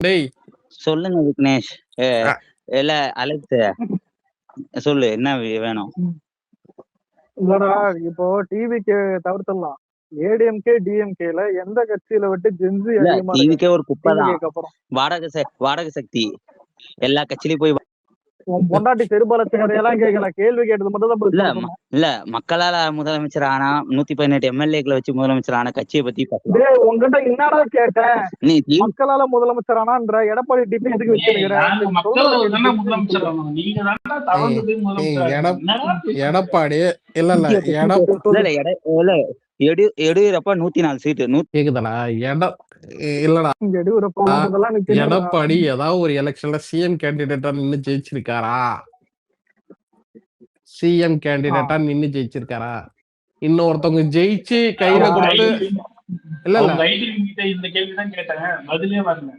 டேய் சொல்லுங்க விக்னேஷ். ஏ, அ இல்ல அலெக்ஸ், சொல்லு என்ன வேணும்? இல்லடா, இப்போ டிவிக்கு தவிர்த்துடலாம். ஏடிஎம்கே டிஎம்கேல எந்த கட்சியில விட்டு ஜென்சி இல்ல அதிகமா டிவிக்கே இருக்காங்க ஒரு குப்பை தான். டிவிகேக்கு அப்புறம்? வாடகை சக்தி எல்லா கட்சியிலயும் போய் உன் பொண்டாட்டி செருபாலத்து கதையெல்லாம் கேட்கல, கேள்வி கேட்டது மட்டும் தான் இல்ல சொல்லணும். இல்ல மக்களால முதலமைச்சர் ஆனா 118 எம்எல்ஏக்களை வச்சு முதலமைச்சர் ஆன கட்சியை பத்தி பேசலாம். டேய், உன்கிட்ட என்னடா கேட்டேன்? நீ மக்களால முதலமைச்சர் ஆனான்ற எடப்பாடி டிபி எதுக்கு வச்சிருக்கிற? எடப்பாடி இல்ல எடியூரப்பா 104 சீட்டு கேக்குதடா இல்லடா எடப்பாடி ஏதாவது ஒரு எலெக்ஷன்ல சிஎம் கேண்டிடேட்டா நின்னு ஜெயிச்சிருக்காரா? சிஎம் கேண்டிடேட்டா நின்னு ஜெயிச்சிருக்காரா? இன்னொருத்தவங்க ஜெயிச்சு கையில கொடுத்து இல்ல இந்த கேள்விதான் கேட்டேன், பதிலே வரல.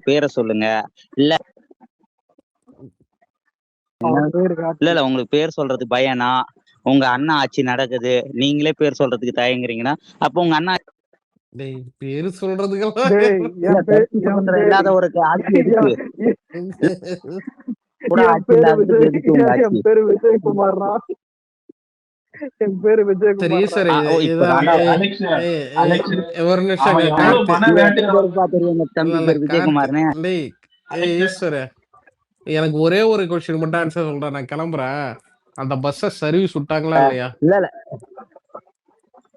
பேரை சொல்லுங்க. இல்ல இல்ல உங்களுக்கு பேர் சொல்றது பயனா? உங்க அண்ணா ஆட்சி நடக்குது, நீங்களே பேர் சொல்றதுக்கு தயங்குறீங்கன்னா அப்ப உங்க அண்ணா பேரு சொல்றதுக்கு இல்லாத ஒரு ஆட்சி இருக்கு. என் பேரு விஜயகுமார்ரா. என் பேரு விஜயகுமார். விஜயகுமார்னு எனக்கு ஒரே ஒரு கொஸ்டின் மட்டும் ஆன்சர் சொல்றேன், நான் கிளம்புறேன். அந்த பஸ்ஸ சர்வீஸ் விட்டாங்களா இல்லையா? இல்ல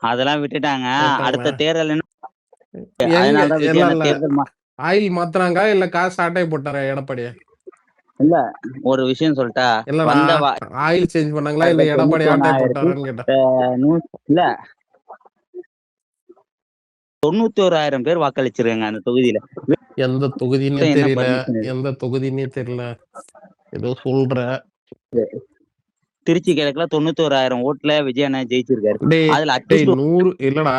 அதெல்லாம் விட்டுட்டாங்க. அடுத்த தேர்தல் ஆயில் மாத்துறாங்க இல்ல காசு ஆட்டை போட்டாரா எடப்பாடி? இல்ல ஒரு விஷயம் சொல்லிட்டா, ஆயில் சேஞ்ச் பண்ணாங்களா இல்ல எடப்பாடி ஆட்டை போட்டாரான்னு கேட்டேன். இல்ல 91,000 பேர் வாக்களிச்சிருக்காங்க அந்த தொகுதியில. எந்த தொகுதின்னே தெரியல, ஏதோ சொல்ற. திருச்சி கிழக்குல 91,000 ஓட்டுல விஜய் அண்ணா ஜெயிச்சிருக்காரு. அதுல 100 இல்லடா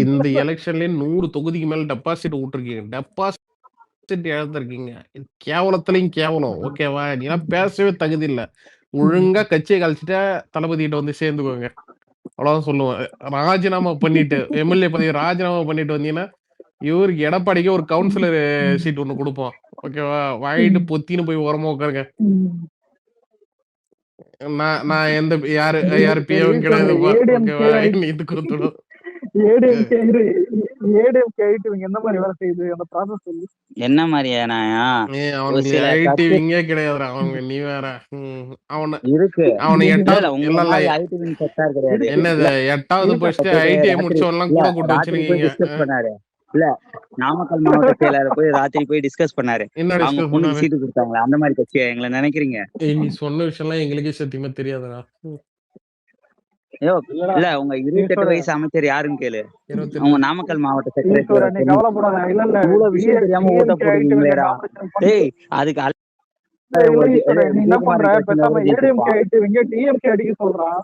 இந்த எலெக்ஷன்ல 100 தொகுதிக்கு மேல டெபாசிட் விட்டுருக்கீங்க. டெபாசிட் இழந்திருக்கீங்க. கேவலத்திலையும் கேவலம். ஓகேவா? நீ பேசவே தகுதி இல்ல. ஒழுங்கா கட்சியை கழிச்சுட்டா தளபதி கிட்ட வந்து சேர்ந்துக்கோங்க, அவ்வளவுதான் சொல்லுவேன். ராஜினாமா பண்ணிட்டு எம்எல்ஏ பதவி ராஜினாமா பண்ணிட்டு வந்தீங்கன்னா இவருக்கு எடப்பாடிக்கு ஒரு கவுன்சிலர் சீட் ஒண்ணு கொடுப்போம். ஓகேவா? வாங்கிட்டு பொத்தின்னு போய் ஓரமா உட்காருங்க. நான் எந்த யாரு பிஏவும் கிடையாது. என்ன மாதிரியா? அவனுக்கு ஐடிவிங்கே கிடையாது. அவங்க நீ வேற அவனை இருக்கு. அவனை என்னது 8வது படிச்சுட்டு ஐடிஐ முடிச்சவெல்லாம் கூட கூட்டு வச்சிருக்கீங்க. இல்ல நாமக்கல் மாவட்ட செயலாளர் போய் ராத்திரி போய் டிஸ்கஸ் பண்ணாரு. அவங்க பொண்ணுக்கு சீட்டு கொடுத்தாங்களா? அந்த மாதிரி கட்சியா எங்களை நினைக்கிறீங்க? நீ சொன்ன விஷயம் எல்லாம் எங்களுக்கே சத்தியமா தெரியாதுடா. இல்ல உங்க 28 வயசு அமைச்சர் யாருன்னு கேளு. அவங்க நாமக்கல் மாவட்ட செக்ரட்டரி. இவ்வளவு விஷயம் தெரியாம ஓட்ட போடுவீங்களேடா. டேய் அதுக்கு என்ன பண்ற? பேசாம ஏடிஎம்கே ஐடிவிங்க டிஎம்கே அடிக்க சொல்றான்.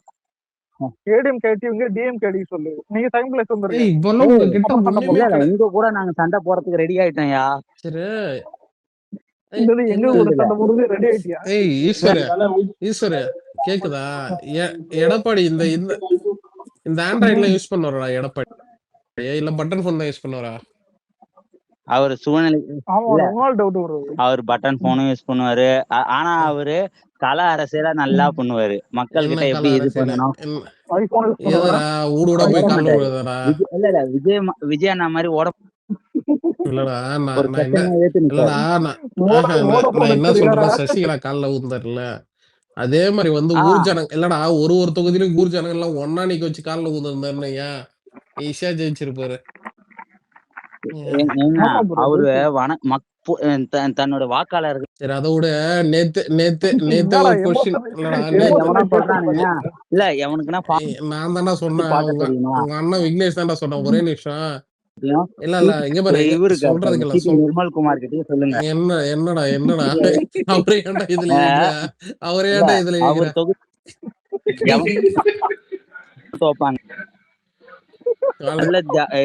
ஏடிஎம்கே ஐடிவிங்க டிஎம்கே அடிக்க சொல்லு. நீங்க டைம் பிளேஸ் வந்துருங்க. உங்க கூட நாங்க சண்டை போறதுக்கு ரெடி ஆயிட்டோம்யா. சரி எங்க கூட சண்டை போறது ரெடி ஆயிட்டியா? ஈஸ்வர கேக்குதா? எடப்பாடி இந்த இந்த ஆண்ட்ராய்ட்ல யூஸ் பண்ணுவாரா எடப்பாடி? இல்ல பட்டன் போன் தான் யூஸ் பண்ணுவாரா? அவர் சூழ்நிலை அவர் பட்டன் போனும் யூஸ் பண்ணுவாரு. ஆனா அவரு கல அரசியல நல்லா பண்ணுவாரு. மக்கள் கிட்ட எப்படி இது பண்ணணும். இல்ல விஜய் அண்ணா மாதிரி ஓட இல்லடா நான் என்ன சொல்றேன், சசிகலா காலில் ஊந்தாருல அதே மாதிரி வந்து ஊர்ஜனங்க இல்லடா ஒரு தொகுதியிலும் ஊர்ஜனங்க எல்லாம் ஒன்னா நிக்க வச்சு காலில் ஊந்திருந்தாருன்னு ஈஸியா ஜெயிச்சிருப்பாரு. அவரு தன்னோட வாக்காளர்கள். சரி அதோட நேத்து ஒரு கொஸ்டின் இல்ல எவனுக்குன்னா நான் தானே சொன்னேன், உங்க அண்ணன் விக்னேஷ் தான்டா சொன்னேன். ஒரே நிமிஷம் இல்ல இங்க பாரு சொல்றதுக்கு நிர்மல் குமார் கிட்டே சொல்லுங்க. என்னடா அவரே ஏன்டா இதுல அவரே ஏன்டா இதுல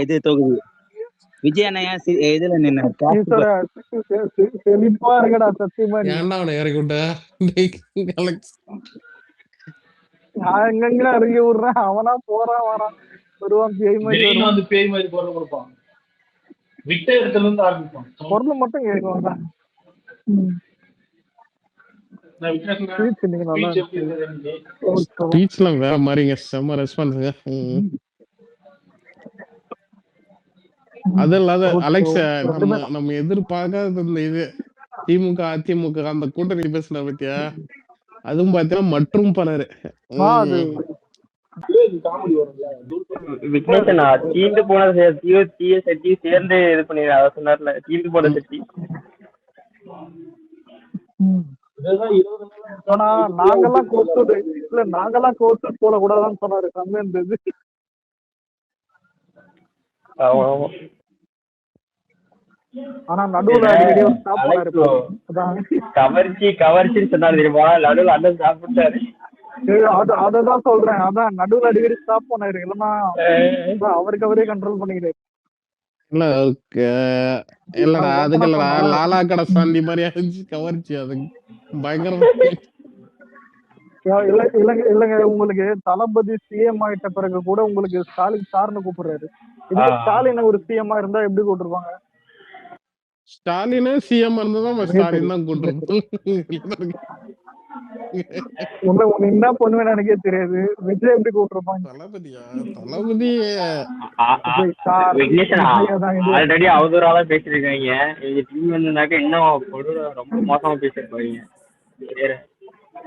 இது தொகுதி விஜய் அண்ணா ஏன் இதுல நின்னு ஈஸ்வர செழிப்பா இருக்கடா சத்தியமா நீ. ஏன்டா அவனை இறக்கி விட்ட? அலெக்ஸ் நான் எங்கெங்க இறங்கி விடுறேன், அவனா போறான் வரான் வருவான் பேய் மாதிரி திடீர்னு வருவான். வந்து பேய் மாதிரி பொருள் கொடுப்பான். விட்ட இடத்துல இருந்து ஆரம்பிப்பான். பொருள் மட்டும் கேட்கும். நான் வித்தியாசமா ஸ்பீச் இன்னைக்கு நல்லா speech எப்படி இருக்குது எனக்கு? ஸ்பீச்லாம் வேற மாதிரிங்க, செம்ம ரெஸ்பான்ஸுங்க. அது இல்லாத அலெக்ஸ், நம்ம எதிர்பார்க்காத இந்த இது திமுக அதிமுக அந்த கூட்டணி பேசுன பத்தியா, அதுவும் பாத்தீங்கன்னா மற்றும் பலரு அது காமெடி வரும்ல. விக்னேஷன் தீந்து போன தீய சட்டி சேர்ந்து இது பண்ணி அதை சொன்னார்ல, தீந்து போன சட்டி. இதுதான் 20 நாளா ஆனா நாங்கெல்லாம் கோர்த்து இல்ல, நாங்கெல்லாம் கோர்த்து போல கூடாதான்னு சொன்னாரு. செம்ம இருந்தது. ஆமா ஆமா. ஆனா நடுவுல அடிக்கடி ஒரு ஸ்டாப் பண்ணாரு. அதான் கவர்ச்சின்னு சொன்னாரு தெரியுமா, நடுவில் அண்ணன் சாப்பிட்டாரு. அததான் சொல்றேன். அதான் நடுவுல அடிக்கடி ஸ்டாப் பண்ணாரு. இல்லன்னா அவருக்கு அவரே கண்ட்ரோல் பண்ணிக்கிறாரு. இல்ல இல்லடா, அதுக்கு இல்லடா, லாலா கடை சாந்தி மாதிரி ஆச்சு கவர்ச்சி. அது பயங்கரமா இல்லங்க, உங்களுக்கு தளபதி சிஎம் ஆயிட்ட பிறகு கூட உங்களுக்கு ஸ்டாலின் சார்னு கூப்பிடுறாரு. இதுக்கு ஸ்டாலின் ஒரு சிஎம் இருந்தா எப்படி கூப்பிட்டுருப்பாங்க? ஸ்டாலினே சிஎம் இருந்ததான் ஸ்டாலின் தான் கூப்பிட்டுருப்போம். என்ன பண்ணுவேன்னு எனக்கே தெரியாது. விஜய் எப்படி கூப்பிட்டுருப்பாங்க? தளபதியா? தளபதி விக்னேஷன் ஆல்ரெடி அவதூறால பேசிருக்காங்க. எங்க டீம் வந்தாக்க இன்னும் ரொம்ப மோசமா பேசிருப்பாங்க.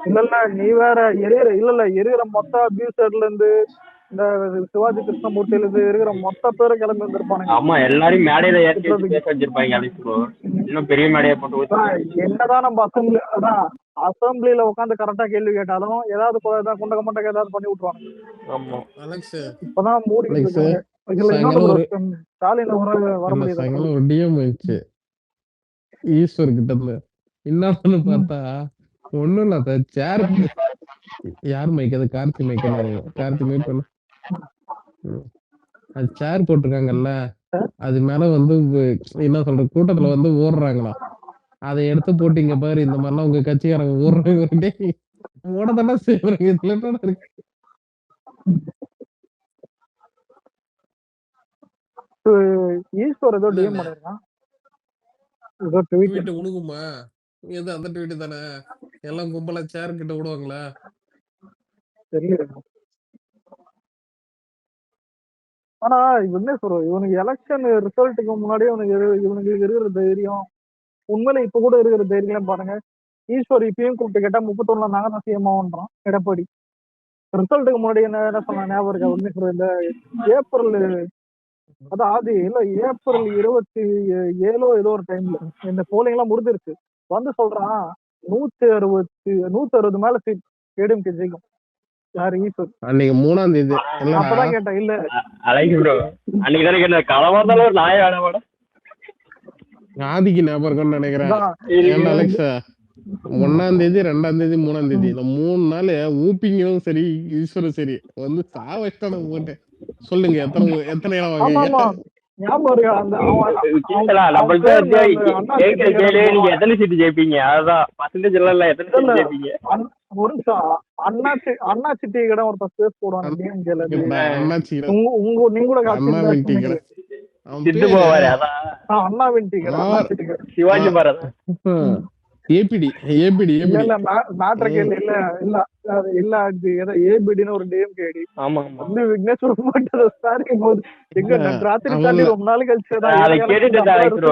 இல்ல நீ வேற இருக்கிற மொத்த அபியூசர்ல இருந்து இந்த சிவாஜி கிருஷ்ணமூர்த்தியில இருந்து இருக்கிற மொத்த பேரை கிளம்பி வந்திருப்பானுங்க. ஆமா, எல்லாரும் மேடையில ஏற்றி பேச வச்சிருப்பாங்க. இன்னும் பெரிய மேடையை போட்டு என்னதான் நம்ம அசம்பிளில உட்காந்து கரெக்டா கேள்வி கேட்டாலும் ஏதாவது குண்டக மண்டக ஏதாவது பண்ணி விட்டுருவாங்க. இப்பதான் மூடி ஸ்டாலின் வர முடியாது. ஒரு டிஎம் ஆயிடுச்சு ஈஸ்வர் கிட்ட இருந்து. என்னன்னு பார்த்தா ஒண்ணும் இல்ல, அந்த சேர் யார் மைக், அது கார்த்தி மைக், கார்த்தி மைக் பண்ண அது சேர் போட்டிருக்காங்கல்ல, அது மேல வந்து என்ன சொல்ற கூட்டத்துல வந்து ஓடுறாங்களா, அதை எடுத்து போட்டீங்க பாரு. இந்த மாதிரிலாம் உங்க கட்சிக்காரங்க ஓடுறாங்க, ஓடதானே செய்வாங்க. இதுல என்ன இருக்கு? ஈஸ்வர் ஏதோ டிஎம் பண்ணிருக்கான். ஏதோ ட்வீட் உனக்குமா? எது அந்த ட்வீட் தானே? எல்லாம் கும்பலா சேர் கிட்ட விடுவாங்களா? தெரியல. ஆனா என்ன சொல்றோம், இவனுக்கு எலெக்ஷன் ரிசல்ட்டுக்கு முன்னாடியே இவனுக்கு இருக்கிற தைரியம், உண்மையில இப்ப கூட இருக்கிற தைரியம் பாருங்க. ஈஸ்வர் இப்பயும் கூப்பிட்டு கேட்டா 31 நாங்க தான் சிஎம் ஆகுன்றோம். எடப்பாடி ரிசல்ட்டுக்கு முன்னாடி என்ன சொன்ன ஞாபகம் இருக்கா? உண்மை சொல்ற இந்த ஏப்ரல் ஆதி இல்ல ஏப்ரல் 27 ஏதோ ஒரு டைம்ல இந்த போலிங் எல்லாம் முடிஞ்சிருச்சு. வந்து சொல்றான் 160 மேல சீட் ஏடிஎம்கே ஜெயிக்கும். யாரு? ஈஸ்வர். அன்னைக்கு 3ஆம் தேதி அப்பதான் கேட்டேன். இல்ல அன்னைக்கு தானே கேட்டேன், களவாந்தாலும் ஒரு நாய வேணாட ஆதிக்கு ஞாபகம் இருக்கும்னு நினைக்கிறேன். அலெக்ஸ் 1ஆம் தேதி 2ஆம் தேதி 3ஆம் தேதி இந்த 3 நாள் ஊப்பிங்களும் சரி ஈஸ்வரும் சரி வந்து சாவஷ்டான போட்டு சொல்லுங்க எத்தனை இடம் வாங்க. ஞாபகம் இருக்கா? நீங்க எத்தனை சீட்டு ஜெயிப்பீங்க? அதான் பர்சன்டேஜ் எல்லாம் எத்தனை சீட்டு ஜெயிப்பீங்க? ஒரு நிமிஷம். அண்ணாச்சி டீ கடை ஒருத்த ஸ்பேஸ் போடுவாங்க. நீங்க கூட சித்து போவாரு. அதான் அண்ணாவின் டீ கடை, சிவாஜி பாரத் ஏபிடி இல்ல மேட்டர் கேள்வி இல்ல இல்ல இல்ல அது ஏபிடின்னு ஒரு டிஎம்கே ஐடி. ஆமா வந்து விக்னேஷ் போட்டு ஸ்டார்டிங் போது எங்க ராத்திரி தாண்டி ரொம்ப நாள் கழிச்சு அதை கேட்டுட்டு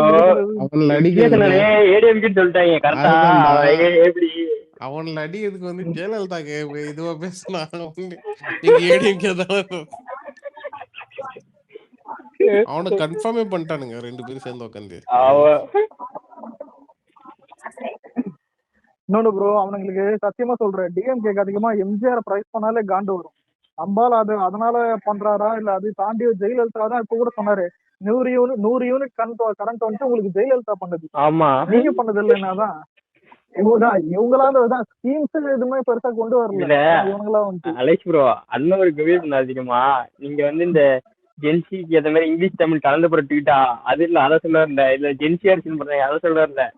ஏடிஎம்கே சொல்லிட்டாங்க கரெக்டா. ஏபிடி அவன்ல அடிக்கிறதுக்கு வந்து ஜெயலலிதா இதுவா பேசலாம். ஏடிஎம்கே தான் அவனை கன்ஃபார்மே பண்ணிட்டானுங்க 2 பேரும் சேர்ந்து உட்காந்து. இன்னொன்னு ப்ரோ, அவனுங்களுக்கு சத்தியமா சொல்றேன், டிஎம்கேக்கு அதிகமா எம்ஜிஆர் பிரைஸ் பண்ணாலே காண்டு வரும். அம்பால் அது அதனால பண்றாரா இல்ல அது தாண்டி ஜெயலலிதா தான் இப்ப கூட சொன்னாரு 100 யூனிட் கரண்ட் வந்து உங்களுக்கு ஜெயலலிதா பண்ணது. ஆமா, நீங்க பண்ணது இல்லைன்னாதான் இவங்களால ஸ்கீம்ஸ் எதுவுமே பெருசா கொண்டு வரல. இவங்களா வந்து அலெக்ஸ் ப்ரோ அண்ணன் ஒரு கவி பண்ண அதிகமா நீங்க வந்து இந்த ஜென்சிக்கு ஏத்த மாதிரி இங்கிலீஷ் தமிழ் கலந்து புரட்டிக்கிட்டா அது இல்ல அதை சொல்ல இருந்தேன், இல்ல ஜென்சி அரசியல் பண்றாங்க அதை சொல்ல இருந்தேன்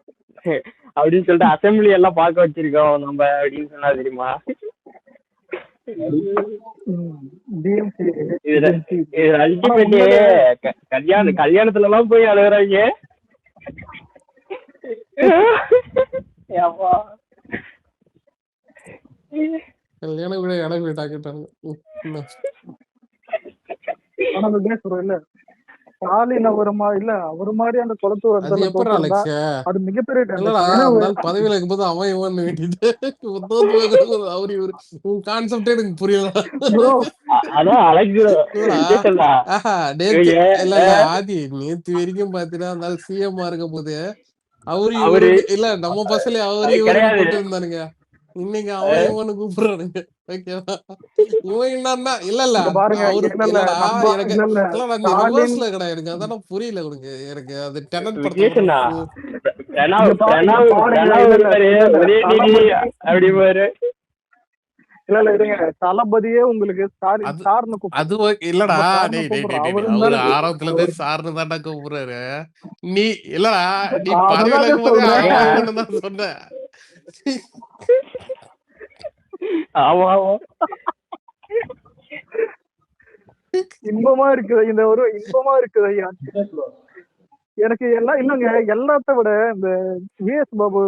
அப்படின்னு சொல்லிட்டு அசம்பிளி எல்லாம் பார்க்க வச்சிருக்கோம் நம்ம அப்படின்னு சொன்னா தெரியுமா? கல்யாணத்துல எல்லாம் போய் அழுகுறாங்க. கல்யாணம் கூட இடம் வீட்டாக்கிட்டாங்க. இல்ல ஸ்டாலின் அவரு மாதிரி அந்த அது எப்பறம் அலெக்ஸ் அது மிகப்பெரிய பதவியில இருக்கும்போது அவன் இவன் வேண்டிட்டு அவரு இவரு உன் கான்செப்டே எனக்கு புரியல. ஆதி நேத்து வரைக்கும் பாத்தீங்கன்னா அந்த சிஎம் இருக்கும் போது அவரு இல்ல நம்ம பசல அவரு இவரு போட்டு இருந்தானுங்க. இன்னைக்கு அவன் இவனு கூப்பிடுறானுங்க. ஓகேவா? இவன் என்னன்னா இல்ல இல்ல அவரு எனக்கு கிடையாது. அதான் புரியல உனக்கு. எனக்கு அது டெனன்ட் படத்துல தளபதியே உங்களுக்கு அது இல்லடா அவரு ஆரம்பத்துல இருந்து சார்னு தாண்டா கூப்பிடுறாரு. நீ இல்லடா நீ பதவியில இருக்கும்போது தான் சொன்ன. இன்பமா இருக்குது இந்த ஒரு இன்பமா இருக்குது ஐயா. எனக்கு எல்லாம் இல்லங்க எல்லாத்த விட இந்த விஎஸ் பாபு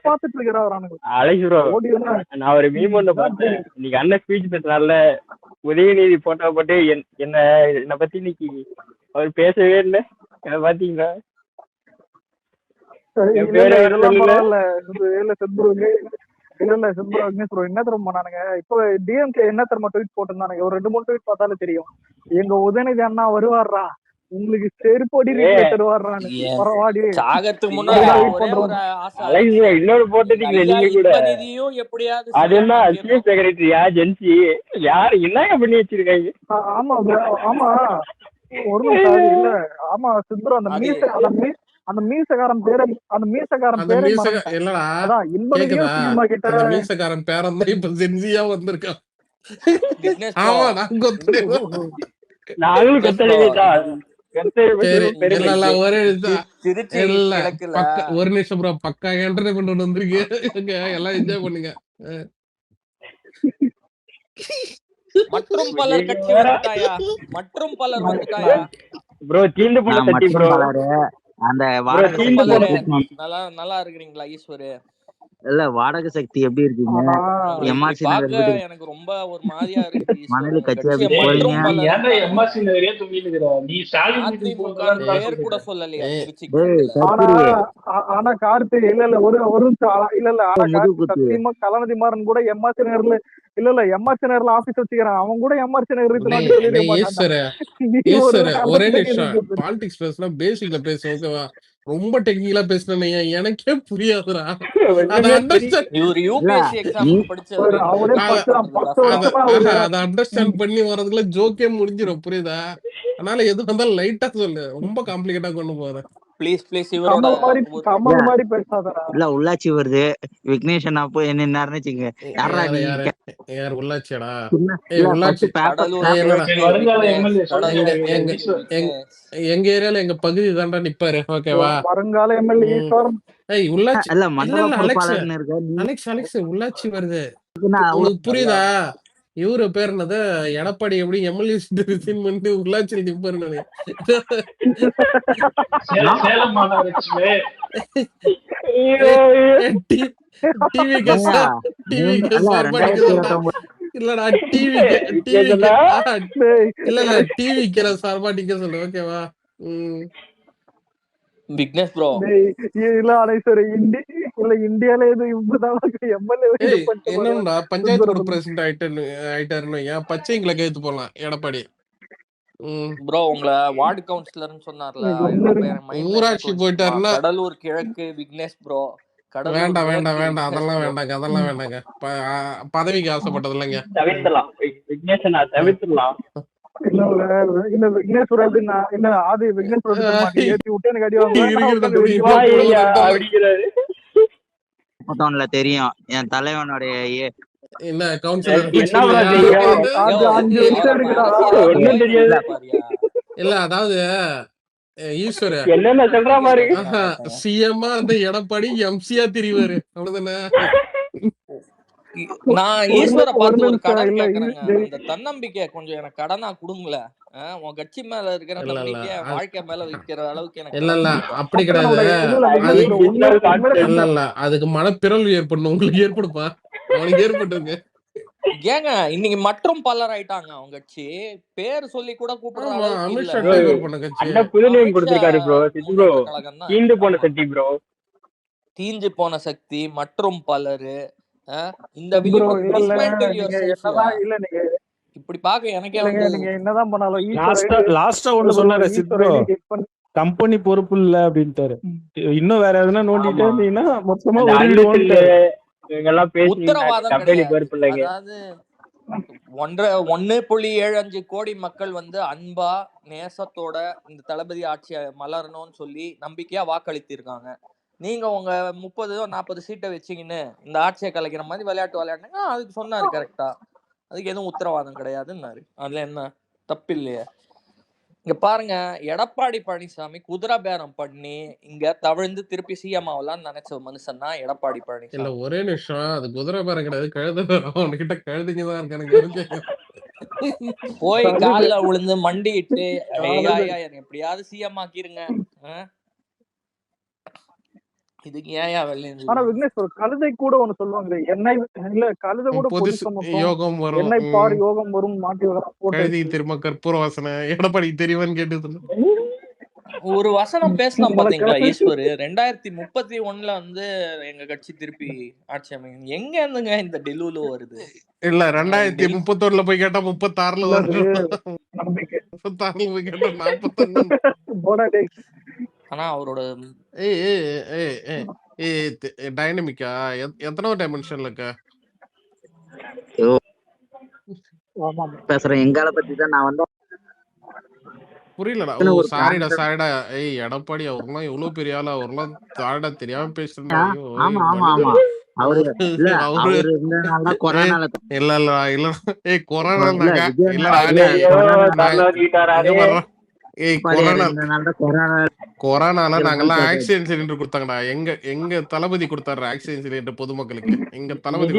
பாத்துட்டு இருக்கிறாங்க. நான் ஒரு மீம் ஒண்ணு பார்த்தேன் இன்னைக்கு அண்ணன் ஸ்பீச் பேசுறாருல உதயநிதி போட்டோ போட்டு என்ன பத்தி இன்னைக்கு அவர் பேசவே இல்லை. பாத்தீங்களா? என்ன தரம் பண்ணானுங்க இப்போ டிஎம்கே என்ன தரமா ட்வீட் போட்டிருந்தானுங்க. ஒரு 2-3 ட்வீட் பார்த்தாலே தெரியும். எங்க உதயநிதி அண்ணா வருவாரா உங்களுக்கு செருப்படி தருவாரான்னு. பரவாடி இன்னொரு போட்டீங்களே நீங்க கூட. அது என்ன சீஃப் செக்ரட்டரியா ஜென்சி யாரு என்ன பண்ணி வச்சிருக்காங்க? ஆமா ஆமா ஒரு நிமிஷம் இல்ல ஆமா சிந்தரம் அந்த மீசக்காரன் பேர அந்த மீசக்காரன் பேர இல்லடா கிட்ட மீசக்காரன் பேரன் தான் இப்ப ஜென்சியா வந்திருக்கான். ஆமா நாங்களும் ஒரு நிமிஷம் ப்ரோ பக்கா என்டர்டைன்மெண்ட் ஒன்று வந்திருக்கு. எல்லாம் என்ஜாய் பண்ணுங்க. மற்றும் பலர் கட்சி வந்துட்டாயா? மற்றும் பலர் வந்துட்டாயா? ப்ரோ தீந்து போன கட்சி ப்ரோ. அந்த நல்லா இருக்கிறீங்களா ஈஸ்வரு? இல்ல வாடகை சக்தி எப்படி இருக்கீங்க? எம்ஆர்சி நகர் எனக்கு ரொம்ப ஒரு மாதிரியா இருக்கு. மணலி கட்சி அப்படி போறீங்க. ஏன்டா எம்ஆர்சி நகரே தூங்கிட்டு இருக்கற? நீ ஸ்டாலின் பேர் கூட சொல்லலையா? ஆனா கார்த்தி இல்ல ஒரு சத்தியமா கலாநிதி மாறன் கூட எம்ஆர்சி நகர்ல இல்ல எம்ஆர்சி நகர்ல ஆபீஸ் வச்சுக்கிறான். அவன் கூட எம்ஆர்சி நகர் ஒரே நிமிஷம் பாலிடிக்ஸ் பேசலாம் பேசிக்ல பேச ஓகேவா? ரொம்ப டெக்னிக்கலா பேசினேன் எனக்கே புரியாதுடா. அதை அண்டர்ஸ்டாண்ட் பண்ணி வர்றதுக்குள்ள ஜோக்கே முடிஞ்சிடும். புரியுதா? அதனால எது வந்தாலும் லைட்டா சொல்லு. ரொம்ப காம்ப்ளிகேட்டா கொண்டு போறேன். இல்ல உள்ளாட்சி வருது விக்னேஷன் அப்போ என்ன வச்சுங்க. யார் உள்ளாட்சியாடா? எங்க ஏரியால எங்க பகுதி தாண்டா நிப்பாரு. ஓகேவா? வருங்கால எம்எல்ஏ உள்ளாட்சி உள்ளாட்சி வருது புரியுதா? இவரு பேர் என்னது எடப்பாடி எப்படி எம்எல்ஏ ரிசைன் பண்ணிட்டு உள்ளாட்சியில் நிப்பாரு. இல்லடா டிவி சார்பா நீங்க சொல்லு. ஓகேவா? விக்னேஷ் ப்ரோ இல்ல அனைசரி இந்தியால இது என்னடா பஞ்சாயத்து பிரசிடென்ட் ஆயிட்டாருன்னு ஏன் பச்சைங்களை கைத்து போலாம் எடப்பாடி ப்ரோ உங்களை வார்டு கவுன்சிலர்னு சொன்னார்ல. ஊராட்சி போயிட்டாருன்னா கடலூர் கிழக்கு விக்னேஷ் ப்ரோ. வேண்டாம் வேண்டாம் வேண்டாம் அதெல்லாம் வேண்டாங்க அதெல்லாம் வேண்டாங்க. பதவிக்கு ஆசைப்பட்டது இல்லைங்க. தெரியும் என் தலைவனுடைய என்ன கவுன்சிலர் என்ன bro செய்ய? அது 5 வருஷம் இருக்குடா. ஒண்ணும் தெரியாது. இல்ல அதாவது ஈஸ்வர என்னென்ன சொல்றா பாருங்க. சிஎம்மா அந்த எடப்பாடி எம்சியா திரிவாரு அவ்வளவுதானே. நான் ஈஸ்வர பார்த்து ஒரு கடன் கேக்குறேங்க. அந்த தன்னம்பிக்கை கொஞ்சம் எனக்கு கடனா குடுங்களேன். உன் கட்சி மேல இருக்கிற நம்பிக்கை வாழ்க்கை மேல வைக்கிற அளவுக்கு எனக்கு இல்ல இல்ல அப்படி கிடையாது. இல்ல இல்ல அதுக்கு மனப்பிறல் ஏற்படணும். உங்களுக்கு ஏற்படுப்பா, அவனுக்கு ஏற்பட்டுருக்கு. ஏங்க இன்னைக்கு மற்றும் பலர் ஆயிட்டாங்க அவங்க கட்சி பேர் சொல்லி கூட கூப்பிடுற அளவுக்கு அமித்ஷா இல்ல. டேக் ஓவர் பண்ண கட்சி. அண்ணா புது நேம் கொடுத்திருக்காரு ப்ரோ. சித்து ப்ரோ தீந்து போன சக்தி ப்ரோ. தீஞ்சு போன சக்தி மற்றும் பலரு இந்த bro, விழிப்பு இல்ல, dismantle yourself. இல்ல நீங்க இப்படி பாக்க எனக்கே இல்லைங்க, வந்து நீங்க என்னதான் பண்ணாலும் லாஸ்டா ஒண்ணு சொன்னாரு சித் ப்ரோ, கம்பெனி பொறுப்பு இல்ல அப்படின்ட்டாரு. இன்னும் வேற எதுனா நோண்டிட்டே இருந்தீங்கன்னா மொத்தமா அந்த உருவிடுவோம். அலிஸ்ல இவங்கெல்லாம் பேசி உத்தரவாதம் கம்பெனி கிடையாது. பொறுப்பு இல்லைங்க. அதாவது 1.75 கோடி மக்கள் வந்து அன்பா நேசத்தோட இந்த தளபதி ஆட்சி மலரணும்னு சொல்லி நம்பிக்கையா வாக்களித்திருக்காங்க. நீங்க உங்க 30-40 சீட்டை வச்சீங்கன்னு இந்த ஆட்சியை கலைக்கிற மாதிரி விளையாட்டு விளையாடுங்க. அதுக்கு சொன்னாரு கரெக்டா. அதுக்கு எதுவும் உத்தரவாதம் கிடையாதுன்னாரு. அதுல என்ன தப்பு இல்லையே. இங்க பாருங்க, எடப்பாடி பழனிசாமி குதிரை பேரம் பண்ணி இங்க தவிழ்ந்து திருப்பி சிஎம் ஆகலாம்னு நினைச்ச மனுஷன் தான் எடப்பாடி இல்ல பழனிசாமி. ஒரே நிமிஷம், அது குதிரை பேரம் கிடையாது, கழுத பேரம். அவன்கிட்ட கழுதைங்கதான் இருக்கானுங்க. போய் கால்ல விழுந்து மண்டிட்டு ஐயா எனக்கு எப்படியாவது சிஎம் ஆக்கிருங்க. இதுக்கு ஏன் வெளியே? ஆனா விக்னேஷ் ஒரு கழுதை கூட ஒண்ணு சொல்லுவாங்க, எண்ணெய் இல்ல கழுதை கூட யோகம் வரும், எண்ணெய் பார் யோகம் வரும் மாட்டி கழுதி திரும்ப கற்பூர வாசனை எடப்பாடி தெரியுமான்னு கேட்டு ஒரு வசனம் பேசலாம் பாத்தீங்களா ஈஸ்வரு? 2031 வந்து எங்க கட்சி திருப்பி ஆட்சி அமைங்க. எங்க இருந்துங்க இந்த டெலுலு வருது? இல்ல 2031 போய் கேட்டா 36 வருது. 36 போய் கேட்டா 41. ஆனா அவரோட டைனமிக்கா எத்தனை டைமென்ஷன்ல இருக்க பேசுறேன். எங்கால பத்தி தான் நான் வந்து புரியலடா. சாரிடா. எடப்பாடி அவர்லாம் எவ்வளவு பெரிய ஆளா, அவர்லாம் சாரிடா தெரியாம பேசுறேன். கொரோனால நாங்கெல்லாம் ஆக்சிஜன் சிலிண்டர் கொடுத்தாங்கடா. எங்க தளபதி கொடுத்தாரு ஆக்சிஜன் சிலிண்டர் பொதுமக்களுக்கு. எங்க தளபதி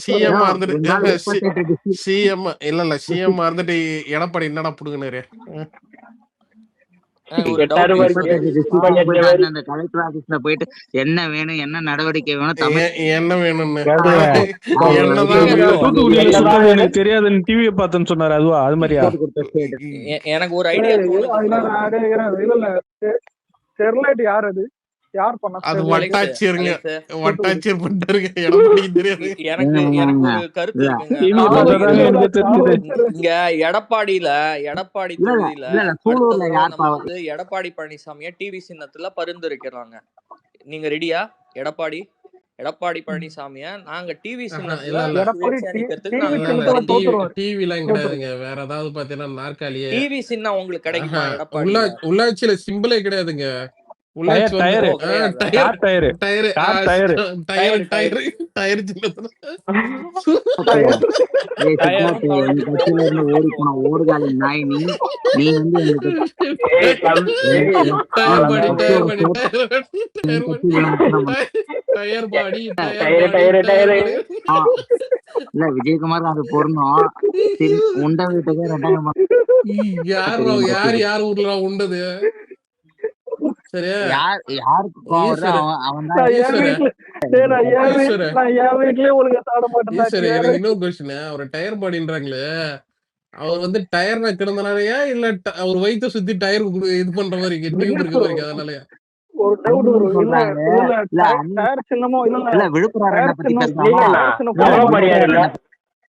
சிஎம் இருந்துட்டு சிஎம் இருந்துட்டு எடப்பாடி என்னடா புடுங்கினாரு? போயிட்டு என்ன வேணும், என்ன நடவடிக்கை வேணும், என்ன வேணும்னு தெரியாதுன்னு டிவியை பார்த்தேன்னு சொன்னாரு. அதுவா அது மாதிரியா? எனக்கு ஒரு ஐடியா. ஸ்டெர்லைட் யார் அது? யார் பண்ணா? அது வட்டாட்சியருங்க, வட்டாட்சியர் பண்ணிட்டாருங்க. எடப்பாடி தெரியாது. எனக்கு ஒரு கருத்து இருக்குங்க. இங்க எடப்பாடி தொகுதியில வந்து எடப்பாடி பழனிசாமிய டிவி சின்னத்துல பரிந்துரைக்கிறாங்க. நீங்க ரெடியா? எடப்பாடி பழனிசாமிய நாங்க டிவி சின்னத்துல டிவிலாம் கிடையாதுங்க. வேற ஏதாவது பாத்தீங்கன்னா நாற்காலியே டிவி சின்னம் உங்களுக்கு கிடைக்குமா? உள்ளாட்சியில சிம்பிளே கிடையாதுங்க. டயர் ஓடுகாலி நாய் நீ வந்து இல்ல விஜயகுமார் அது பொருந்தும். உண்ட வீட்டுக்கு 2000 யார் ஊர்ல உண்டது? டயர் பாடின்றாங்களே, அவர் வந்து டயர் கிடந்தனாலயா இல்ல அவர் வயிற்ற சுத்தி டயர் இது பண்ற மாதிரி டியூப் இருக்க மாதிரி அதனாலயா?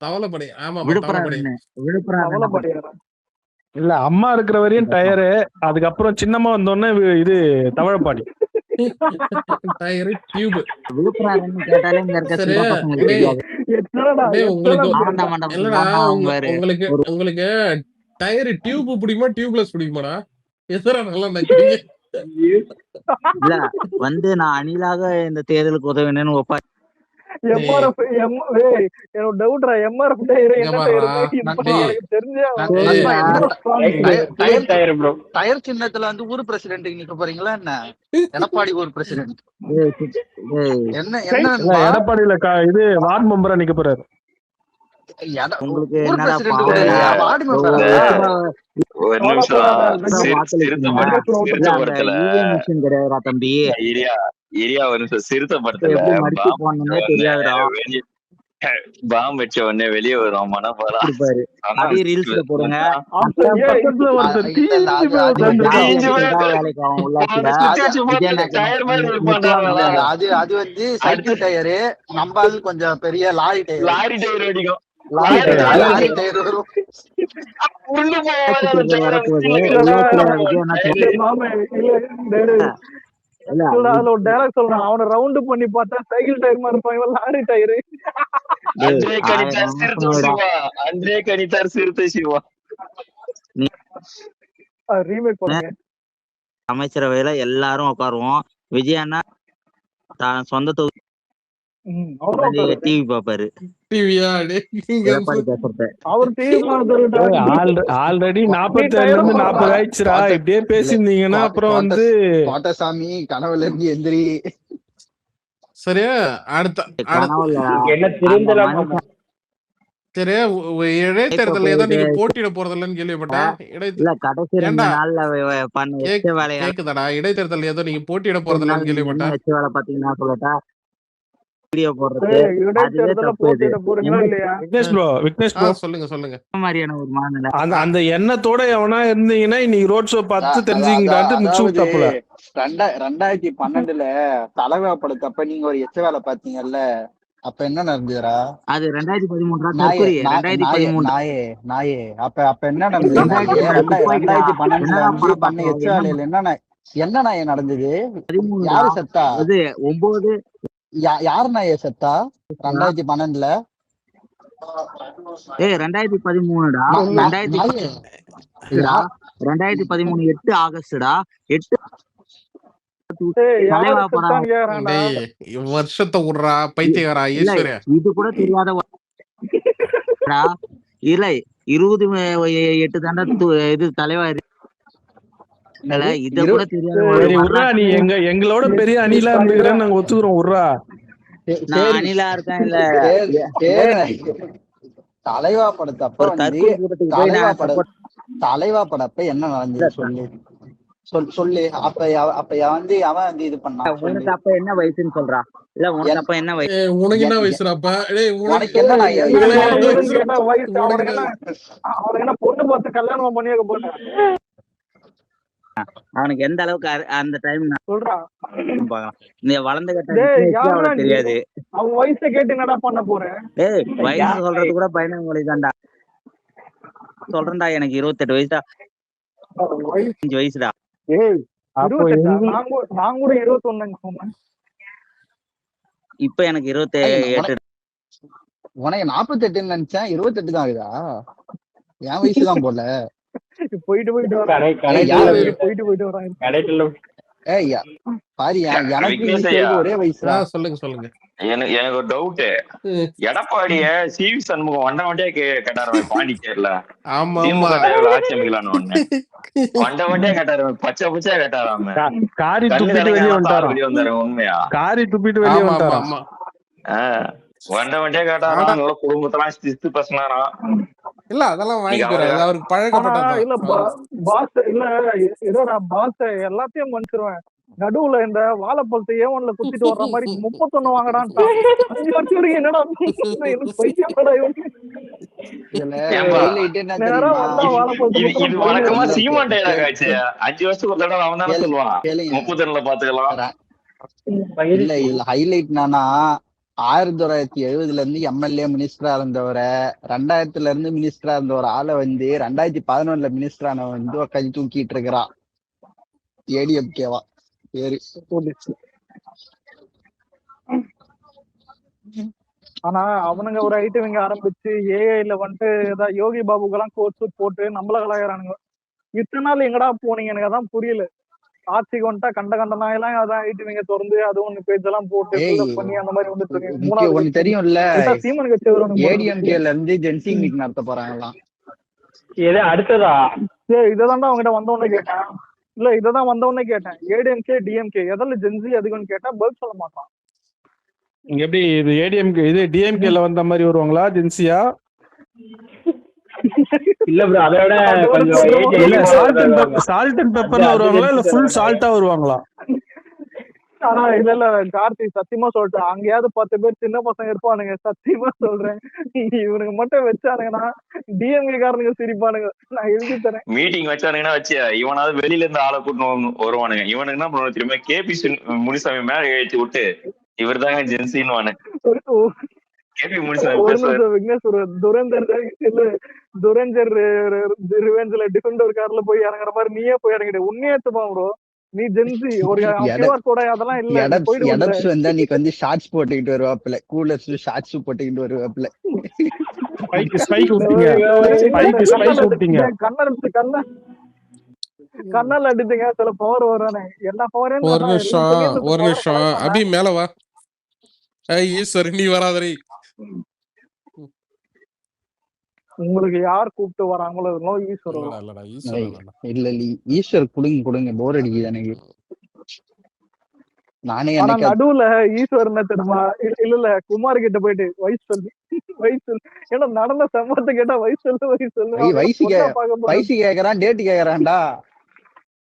தவளைப்படி. ஆமா தவளைப்படி. இல்ல அம்மா இருக்கிற வரையும் டயரு, அதுக்கப்புறம் சின்னமா வந்தோடனே இது தவளைப்பாடி. Tyre tube. உங்களுக்கு டயர் டியூப் பிடிக்குமா டியூப்லெஸ் பிடிக்குமாடா? எத்தனை நல்லா நினைக்கிறீங்க? இல்ல வந்து நான் அணிலாக இந்த தேர்தலுக்கு உதவினேன்னு எம்ஆர்எஃப் என்னோட டவுட்ரா எம்ஆர்எஃப் டயர் இங்க என்ன பாருடா டயர் இப்ப டேய் எனக்கு தெரிஞ்சே நண்பா இவ்வளவு ஸ்ட்ராங் டயர் ப்ரோ டயர் சின்னத்துல வந்து ஊர் பிரசிடென்ட் நிக்க போறீங்களா என்ன? எடப்பாடி ஊர் பிரசிடென்ட் என்ன என்ன இல்ல நண்பா? எடப்பாடியில இது வார்டு மெம்பரா நிக்க போறாரு. உங்களுக்கு ஊர் என்னடா பிரசிடென்ட் கூட பாவம் இல்லையா? வார்டு மெம்பரா? ஒரு நிமிஷம் சிறுத்தை இல்ல அந்த படத்துல இவிஎம் மிஷின் கிடையாதுடா தம்பி. இரியா இரியா ஒரு நிமிஷம் சிறுத்தை இப்ப படத்துல எப்படி மடிச்சு போடணும்னே தெரியாதுடா பாம்பு வச்ச உடனே வெளியே வரும் மனப்பாடா கொடுப்பாரு. அதே ரீல்ஸ்ல போடுங்க. பக்கத்துல ஒருத்தர் இல்ல இல்ல தீஞ்சு போய் உட்கார்ந்திருக்கான். வேலைக்கு அவன் உள்ளாச்சுடா. அது வந்து சைக்கிள் டயரு, நம்ம ஆளு கொஞ்சம் பெரிய லாரி டயர். லாரி டயர் அடிக்கும் லாரி டயர் வரும். வரப்போகுது உள்ளாச்சுல விஜய் என்ன மாமா இல்ல அதுல ஒரு டைலாக் சொல்றான், அவனை ரவுண்ட் பண்ணி பார்த்தா சைக்கிள் டயர் மாதிரி இருப்பாங்க, லாரி டயரு. அன்றே கணித்தார் சிறுத்தை சிவா, அன்றே கணித்தார் சிறுத்தை சிவா. ரீமேக் பண்ணுங்க. அமைச்சரவையில எல்லாரும் உட்காருவோம். விஜய் அண்ணா தான் சொந்த தொகுதி டிவி பாப்பாரு. டிவியா எடப்பாடி பேசுறத அவர் டிவி ஆல்ரெடி 47ல இருந்து 40 ஆயிடுச்சுடா. இப்படியே பேசியிருந்தீங்கன்னா அப்புறம் வந்து கோட்டசாமி கனவுல இருந்து எந்திரி. சரியா? என்ன திருந்தலாம் சரி, இடைத்தேர்தல் ஏதோ நீங்க போட்டியிட போறதில்லன்னு கேள்விப்பட்டேன். இல்ல கடைசி 2 நாள்ல பண்ண எச்ச வேலையா கேக்குதாடா? இடைத்தேர்தல் ஏதோ நீங்க போட்டியிட போறதில்லன்னு கேள்விப்பட்டேன். எச்ச வேலை பாத்தீங்கன்னா சொல்லட்டா வீடியோ போடுறது இடைத்தேர்தல போட்டியிட போறீங்களா இல்லையா? விக்னேஷ் ப்ரோ சொல்லுங்க சொல்லுங்க. மாதிரியான ஒரு மனநிலை. அந்த எண்ணத்தோட எவனா இருந்தீங்கன்னா இன்னைக்கு ரோட் ஷோ பார்த்து தெரிஞ்சுக்கிட்டான்ட்டு முடிச்சு விட்டாப்புல. 2012 தலைவா படத்தப்ப நீங்க ஒரு எச்ச வேலை பாத்தீங்கல்ல, அப்ப என்ன நடந்ததுடா? அது 2013 நாயே அப்ப என்ன நடந்தது? 2012 பண்ண எச்ச வேலையில என்ன நாயே நடந்தது? யாரு செத்தா? அது 9 யாரு நாயே செத்தா 2012? 2013டா. 2013 8 ஆகஸ்டா. 8 வருஷத்தை விடுறா பைத்தியக்காரா ஈஸ்வரியா. இது கூட தெரியாத இல்ல 20/8 தாண்டா இது தலைவர். இத கூட தெரியாத நீ எங்களோட பெரிய அணிலா இருந்துக்கிறேன்னு நாங்க ஒத்துக்கிறோம். உர்ரா நான் அணிலா இருக்கேன். இல்ல தலைவா படத்தப்ப தலைவா படப்ப என்ன நடந்தது சொல்லு. அப்ப வந்து அவன் வந்து இது பண்ணா. உனக்கு அப்ப என்ன வயசுன்னு சொல்றா? இல்ல உனக்கு அப்ப என்ன வயசு? உனக்கு என்ன வயசுடாப்பா? உனக்கு என்ன பொண்ணு பார்த்து கல்யாணம் பண்ணி வைக்க போறேன். அவனுக்கு எந்த அளவுக்கு அந்த டைம் சொல்றான். நீ வளர்ந்த கட்ட தெரியாது. அவன் வயசை கேட்டு என்னடா பண்ண போறேன்? வயசு சொல்றது கூட பையன உங்களுக்கு தான்டா சொல்றேன்டா. எனக்கு 28 வயசுடா. 5 வயசுடா. நான் கூட 21 சொன்னேன். இப்ப எனக்கு 28. உனக்கு 48 நினைச்சேன். 28 தான் ஆகுதா? என் வயசுதான் போல. போயிட்டு போயிட்டு வரான். பாரியா எனக்கு ஒரே வயசுடா. சொல்லுங்க சொல்லுங்க. எனக்கு ஒரு டவுட். எடப்பாடிய சிவி சண்முகம் வண்டவண்டியா கேட்டாரு பாண்டிச்சேரியில. ஆமா ஆட்சி அமைக்கலான்னு ஒண்ணு வண்டவண்டியா கேட்டாரு. பச்சை பச்சையா கேட்டாராம. காரி துப்பிட்டு வெளியே வந்தாரு. உண்மையா? காரி துப்பிட்டு வெளியே வந்தாரு. வண்டவண்டியா கேட்டாராம். குடும்பத்தெல்லாம் சித்து பசனாராம். இல்ல அதெல்லாம் வாங்கிக்கிறாரு. அவருக்கு பழக்கப்பட்டது. இல்ல பாஸ் இல்ல ஏதோ நான் பாஸ் எல்லாத்தையும் மன்னிச்சிருவேன். நடுவுல இந்த வாழைப்பழத்தை ஏவன்ல குத்திட்டு வர்ற மாதிரி 31 வாங்கடான்ட்டா. 5 வருஷம் வரைக்கும் என்னடா எனக்கு பைத்தியம். இது வழக்கமா சீமான் டைலாக் ஆச்சு. 5 வருஷத்துக்கு ஒரு தடவை அவன் தானே சொல்லுவான் 32ல பாத்துக்கலாம். இல்ல இல்ல ஹைலைட் என்னன்னா 1970ல இருந்து எம்எல்ஏ மினிஸ்டரா இருந்தவரை 2000ல இருந்து மினிஸ்டரா இருந்த ஒரு ஆளை வந்து 2011ல மினிஸ்டரான வந்து உட்காந்து தூக்கிட்டு இருக்கிறா. ஏடிஎம்கேவா பேரு. ஆனா அவனுங்க ஒரு ஐட்டவிங்க ஆரம்பிச்சு ஏஐல வந்துட்டு ஏதாவது யோகி பாபுக்கெல்லாம் கோர்ஸ் போட்டு நம்மள கலாயிறானுங்க. இத்தனை நாள் எங்கடா போனீங்க? எனக்கு அதான் புரியல. ஆட்சிக்கு வந்துட்டா கண்ட நாயெல்லாம் அதான் ஐடிவிங்க திறந்து அது ஒண்ணு பேஜ் எல்லாம் போட்டு ஏய் fill up பண்ணி அந்த மாதிரி வந்துட்டு இருக்கு. விக்கி மூணாவது ஒண்ணு கட்சி தெரியும்ல, சீமன் கட்சி வருவானுங்க போல இருக்கு. ஏடிஎம்கேல இருந்து ஜென்சி மீட் நடத்த போறாங்களாம். எது அடுத்ததா? இதைதான்டா அவங்ககிட்ட வந்தவொடனே கேட்டேன். இல்ல இததான் வந்தவொடனே கேட்டேன், ஏடிஎம்கே டிஎம்கே எதில் ஜென்சி அதிகம்னு கேட்டா பதில் சொல்ல மாட்டான். எப்படி இது ஏடிஎம்கே இது டிஎம்கேல வந்த மாதிரி வருவாங்களா ஜென்சியா? இல்ல ப்ரோ, அதோட கொஞ்சம் age இல்ல அதிகமா சால்ட் அண்ட் பெப்பர்ல வருவாங்களா இல்ல ஃபுல் சால்ட்டா வருவாங்களா? ஆனா இல்ல கார்த்தி சத்தியமா சொல்லிட்டேன், அங்கேயாவது 10 பேர் சின்ன பசங்க இருப்பானுங்க, சத்தியமா சொல்றேன். இவனுக்கு மட்டும் வச்சானுங்கன்னா டிஎம்கே காரனுங்க சிரிப்பானுங்க. நான் எழுதி தரேன். மீட்டிங் வச்சானுங்கன்னா வச்சு இவனாவது வெளியில இருந்து ஆளை கூட்டு வருவானுங்க. இவனுக்கு என்ன பண்ணுவாங்க திரும்ப கேபி முனிசாமி மேல எழுதி விட்டு இவர் தாங்க ஜென்சின்னு கேபி முனிசாமி துரேந்தர் ரிவெஞ்ச்ல டிஃபெண்டர் கார்ல போய் இறங்குற மாதிரி நீயே போய் இறங்கிடு. உண்மையாத்துமா ப்ரோ, நீ ஜென்சி ஒரு QR கோட் அதெல்லாம் இல்ல எடப்ஸ் வந்தா நீ வந்து ஷார்ட்ஸ் போட்டுக்கிட்டு வருவாப்ல, கூலர்ஸ் ஷார்ட்ஸ் போட்டுக்கிட்டு வருவாப்ல. ஸ்பைக் விட்டீங்க, ஸ்பைக் விட்டீங்க, கண்ணால அடிச்சுங்க, சில பவர் வரானே எல்லா பவரையும். ஒரு நிமிஷம் அபி மேல வா. ஈஸ்வர் நீ வராதரை. உங்களுக்கு யார் கூப்பிட்டு வராங்களோ ஈஸ்வர் இல்ல ஈஸ்வர் கொடுங்க போர் அடிக்குது எனக்கு. நானே நடுவுல ஈஸ்வர் என்ன தெரியுமா, இல்ல குமார் கிட்ட போயிட்டு வயசு சொல்லு ஏன்னா நடந்த சம்பவத்தை கேட்டா வயசு சொல்லு வயசு கேக்குறான், டேட் கேக்குறான்டா.